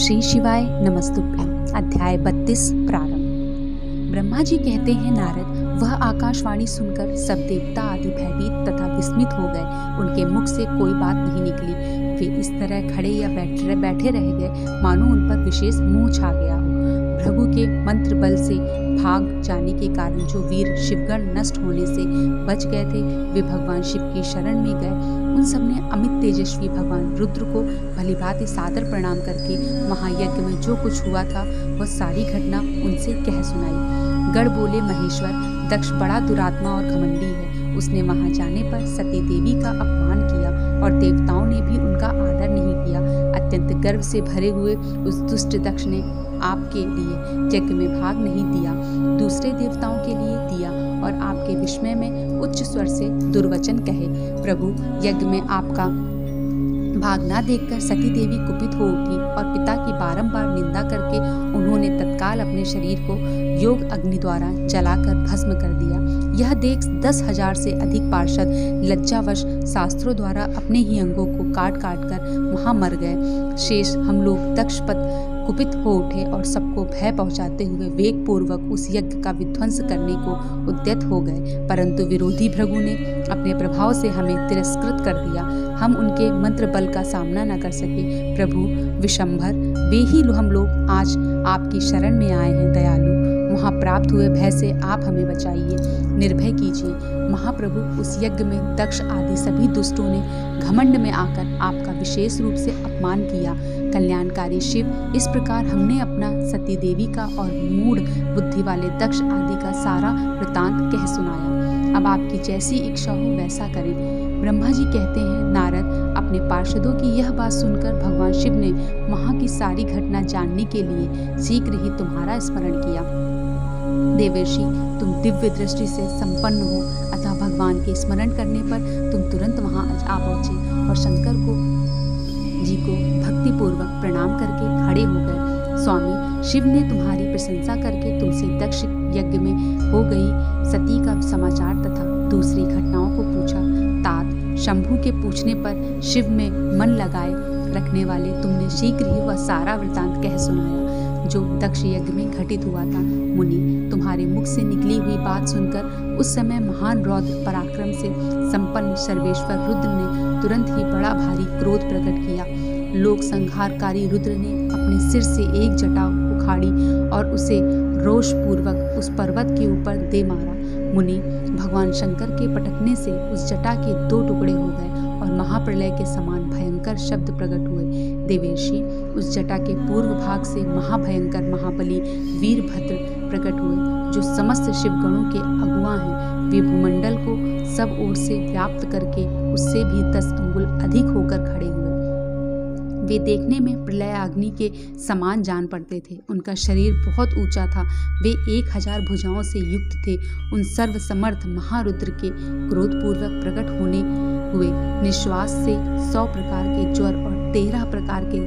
श्री शिवाय नमस्तुभ्यं। अध्याय 32 प्रारंभ। ब्रह्मा जी कहते हैं, नारद, वह आकाशवाणी सुनकर सब देवता आदि भयभीत तथा विस्मित हो गए। उनके मुख से कोई बात नहीं निकली। वे इस तरह खड़े या बैठे रह गए मानो उन पर विशेष मोह छा गया हो। प्रभु के मंत्र बल से भाग जाने के कारण जो वीर शिवगण नष्ट होने से बच गए थे, वे भगवान शिव की शरण में गए। उन सबने अमित तेजस्वी भगवान रुद्र को भलीभांति सादर प्रणाम करके महायज्ञ में जो कुछ हुआ था वह सारी घटना उनसे कह सुनाई। गण बोले, महेश्वर, दक्ष बड़ा दुरात्मा और घमंडी है। उसने वहां जाने पर सती देवी का अपमान किया और देवताओं ने भी उनका आदर नहीं किया। अत्यंत गर्व से भरे हुए उस दुष्ट दक्ष ने आपके लिए यज्ञ में भाग नहीं दिया, दूसरे देवताओं के लिए दिया और आपके विस्मय में उच्च स्वर से दुर्वचन कहे। प्रभु, यज्ञ में आपका भाग न देखकर सती देवी कुपित हो उठी और पिता की बारंबार निंदा करके उन्होंने तत्काल अपने शरीर को योग अग्नि द्वारा जलाकर भस्म कर दिया। यह देख 10,000 से अधिक पार्षद लज्जावश शास्त्रों द्वारा अपने ही अंगों को काट कर वहां मर गए। शेष हम लोग दक्षपत कुपित हो उठे और सबको भय पहुंचाते हुए वेग पूर्वक उस यज्ञ का विध्वंस करने को उद्यत हो गए, परंतु विरोधी भृगु ने अपने प्रभाव से हमें तिरस्कृत कर दिया। हम उनके मंत्र बल का सामना न कर सके। प्रभु विशंभर, वे ही हम लोग आज आपकी शरण में आए हैं। दयालु, वहां प्राप्त हुए भय से आप हमें बचाइए, निर्भय कीजिए। महाप्रभु, उस यज्ञ में दक्ष आदि सभी दुष्टों ने घमंड में आकर आपका विशेष रूप से अपमान किया। कल्याणकारी शिव, इस प्रकार हमने अपना सती देवी का और मूढ़ बुद्धि वाले दक्ष आदि का सारा वृतांत कह सुनाया। अब आपकी जैसी इच्छा हो वैसा करें। ब्रह्मा जी कहते हैं, नारद, अपने पार्षदों की यह बात सुनकर भगवान शिव ने वहां की सारी घटना जानने के लिए शीघ्र ही तुम्हारा स्मरण किया। देवर्षि, तुम दिव्य दृष्टि से संपन्न हो, अतः भगवान के स्मरण करने पर तुम तुरंत वहां आ पहुंचे और शंकर जी को भक्ति पूर्वक प्रणाम करके खड़े हो गए। स्वामी, शिव ने तुम्हारी प्रशंसा करके तुमसे दक्ष यज्ञ में हो गई सती का समाचार तथा दूसरी घटनाओं को पूछा। तात, शंभु के पूछने पर शिव में मन लगाए रखने वाले तुमने शीघ्र ही वह सारा वृतांत कह सुनाया जो दक्ष यज्ञ में घटित हुआ था। मुनि, तुम्हारे मुख से निकली हुई बात सुनकर उस समय महान रौद्र पराक्रम से संपन्न सर्वेश्वर रुद्र ने तुरंत ही बड़ा भारी क्रोध प्रकट किया। लोक संहारकारी रुद्र ने अपने सिर से एक जटा उखाड़ी और उसे रोष पूर्वक उस पर्वत के ऊपर दे मारा। मुनि, भगवान शंकर के पटकने से उस जटा के 2 टुकड़े हो गए और महाप्रलय के समान भयंकर शब्द प्रकट हुए। देवेशी, उस जटा के पूर्व भाग से महाभयंकर महाबली वीरभद्र प्रकट हुए, जो समस्त शिवगणों के अगुआ हैं। वे भूमंडल को सब ओर से व्याप्त करके उससे भी 10 अंगुल अधिक होकर खड़े हुए। वे देखने में प्रलय अग्नि के समान जान पड़ते थे। उनका शरीर बहुत ऊंचा था। वे 1000 भुजाओं से युक्त थे। उन सर्वसमर्थ महारुद्र के क्रोधपूर्वक प्रकट होने हुए निश्वास से 100 प्रकार के ज्वर और 13 प्रकार के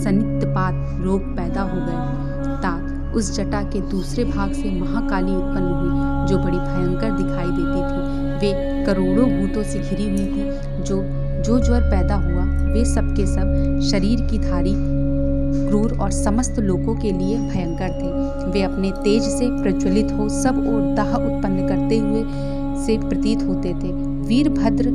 सनित्पात रोग पैदा हो गए। तात, उस जटा के दूसरे भाग से महाकाली उत्पन्न हुई, जो बड़ी भयंकर दिखाई देती थी। वे करोड़ों भूतों से घिरी हुई थी। जो ज्वर पैदा हुआ वे सबके सब शरीर की धारी, क्रूर और समस्त लोगों के लिए भयंकर थे। वे अपने तेज से प्रज्वलित हो सब ओर दाह उत्पन्न करते हुए से प्रतीत होते थे। वीरभद्र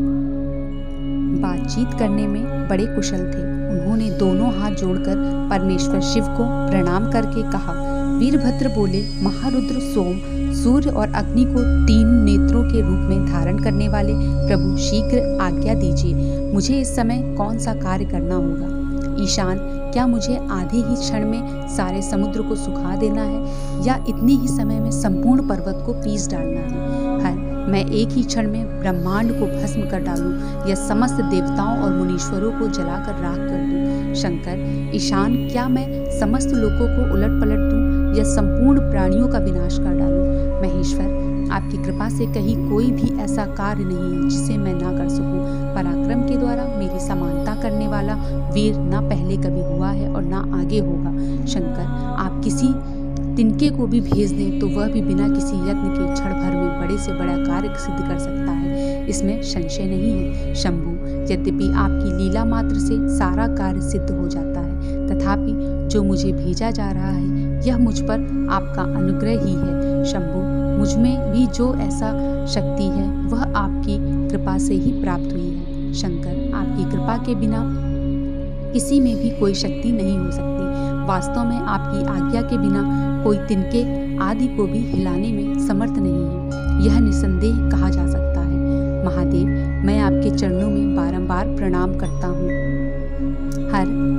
बातचीत करने में बड़े कुशल थे। उन्होंने दोनों हाथ जोड़कर परमेश्वर शिव को प्रणाम करके कहा। वीरभद्र बोले, महारुद्र सोम, सूर्य और अग्नि को 3 नेत्रों के रूप में धारण करने वाले प्रभु, शीघ्र आज्ञा दीजिए। मुझे इस समय कौन सा कार्य करना होगा? ईशान, क्या मुझे आधे ही क्षण में सारे समुद्र को सुखा देना है या इतने ही समय में संपूर्ण पर्वत को पीस डालना है? हर, मैं एक ही क्षण में ब्रह्मांड को भस्म कर डालूं या समस्त देवताओं और मुनीश्वरों को जलाकर राख कर दूं? शंकर, ईशान, क्या मैं समस्त लोगों को उलट पलट दूं या संपूर्ण प्राणियों का विनाश कर डालूं? महेश्वर, आपकी कृपा से कहीं कोई भी ऐसा कार्य नहीं है जिसे मैं ना कर सकूं। पराक्रम के द्वारा मेरी समानता करने वाला वीर ना पहले कभी हुआ है और ना आगे होगा। शंकर, आप किसी तिनके को भी भेज दें तो वह भी बिना किसी यत्न के क्षण भर में बड़े से बड़ा कार्य सिद्ध कर सकता है, इसमें संशय नहीं है। शंभु, यद्यपि आपकी लीला मात्र से सारा कार्य सिद्ध हो जाता है, तथापि जो मुझे भेजा जा रहा है यह मुझ पर आपका अनुग्रह ही है। शंभु, मुझ में भी जो ऐसा शक्ति है वह आपकी कृपा से ही प्राप्त हुई है। शंकर, आपकी कृपा के बिना किसी में भी कोई शक्ति नहीं हो सकती। वास्तव में आपकी आज्ञा के बिना कोई तिनके आदि को भी हिलाने में समर्थ नहीं है, यह निसंदेह कहा जा सकता है। महादेव, मैं आपके चरणों में बारंबार प्रणाम करता हूँ।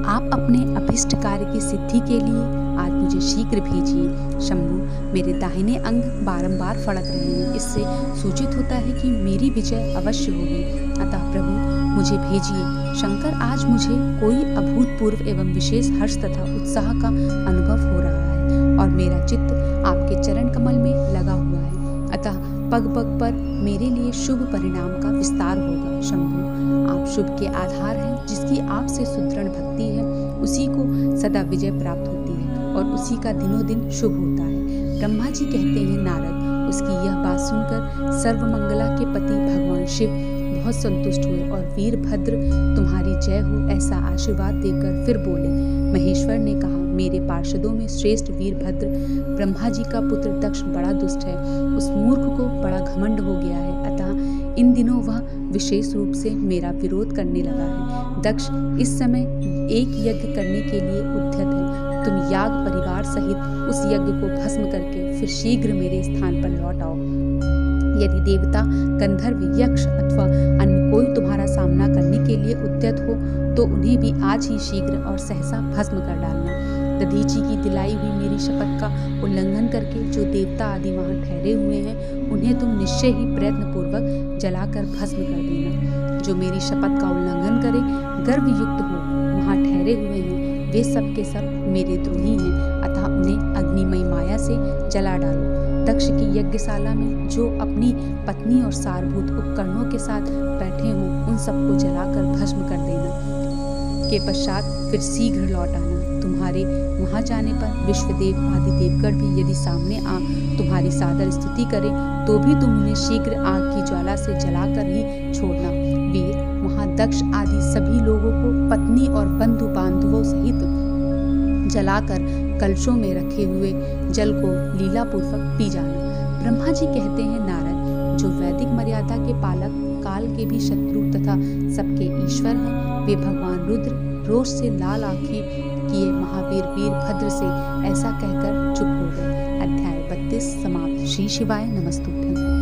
आप अपने अभिष्ट कार्य की सिद्धि के लिए आज मुझे शीघ्र भेजिए। शंभु, मेरे दाहिने अंग बारंबार फड़क रहे हैं, इससे सूचित होता है कि मेरी विजय अवश्य होगी। अतः प्रभु, मुझे भेजिए। शंकर, आज मुझे कोई अभूतपूर्व एवं विशेष हर्ष तथा उत्साह का अनुभव हो रहा है और मेरा चित्त आपके चरण कमल में लगा हुआ है। अतः पग पग पर मेरे लिए शुभ परिणाम का विस्तार होगा। शंभु, आप शुभ के आधार हैं। जिसकी आपसे सुदृढ़ भक्ति है उसी को सदा विजय प्राप्त होती है और उसी का दिनों दिन शुभ होता है। ब्रह्मा जी कहते हैं, नारद, उसकी यह बात सुनकर सर्वमंगला के पति भगवान शिव बहुत संतुष्ट हुए और वीरभद्र तुम्हारी जय हो ऐसा आशीर्वाद देकर फिर बोले। महेश्वर ने कहा, मेरे पार्षदों में श्रेष्ठ वीरभद्र ब्रह्मा जी का पुत्र दक्ष बड़ा दुष्ट है। उस मूर्ख को बड़ा घमंड हो गया है, अतः इन दिनों वह विशेष रूप से मेरा विरोध करने लगा है। दक्ष इस समय एक यज्ञ करने के लिए उद्यत है। तुम याग परिवार सहित उस यज्ञ को भस्म करके फिर शीघ्र मेरे स्थान पर लौट आओ। यदि देवता, गंधर्व, यक्ष अथवा अन्य कोई तुम्हारा सामना करने के लिए उद्यत हो तो उन्हें भी आज ही शीघ्र और सहसा भस्म कर डालना। दधीची की दिलाई हुई मेरी शपथ का उल्लंघन करके जो देवता आदि वहाँ ठहरे हुए हैं उन्हें तुम निश्चय ही प्रयत्न पूर्वक जलाकर भस्म कर देना। जो मेरी शपथ का उल्लंघन करे, गर्वयुक्त हो, वहाँ ठहरे हुए हैं, वे सब के सब मेरे द्रोही हैं, अतः उन्हें अग्निमय माया से जला डालो। दक्ष की यज्ञशाला में जो अपनी पत्नी और सारभूत उपकरणों के साथ बैठे हों उन सबको जलाकर भस्म कर देना। के पश्चात फिर शीघ्र लौट आना। तुम्हारे वहां जाने पर विश्वदेव आदि देवगण भी यदि सामने आ तुम्हारी सादर स्तुति करें तो भी तुम उन्हें शीघ्र आग की ज्वाला से जलाकर ही छोड़ना। वीर, वहां दक्ष आदि सभी लोगों को पत्नी और बंधु बांधवों सहित जलाकर कलशों में रखे हुए जल को लीलापूर्वक पी जाना। ब्रह्मा जी कहते हैं, नारद, जो वैदिक मर्यादा के पालक, काल के भी शत्रु तथा सबके ईश्वर हैं, वे भगवान रुद्र रोष से लाल आंखें किए महावीर वीरभद्र से ऐसा कहकर चुप हो गए। अध्याय 32 समाप्त। श्री शिवाय नमस्तुभ्यं।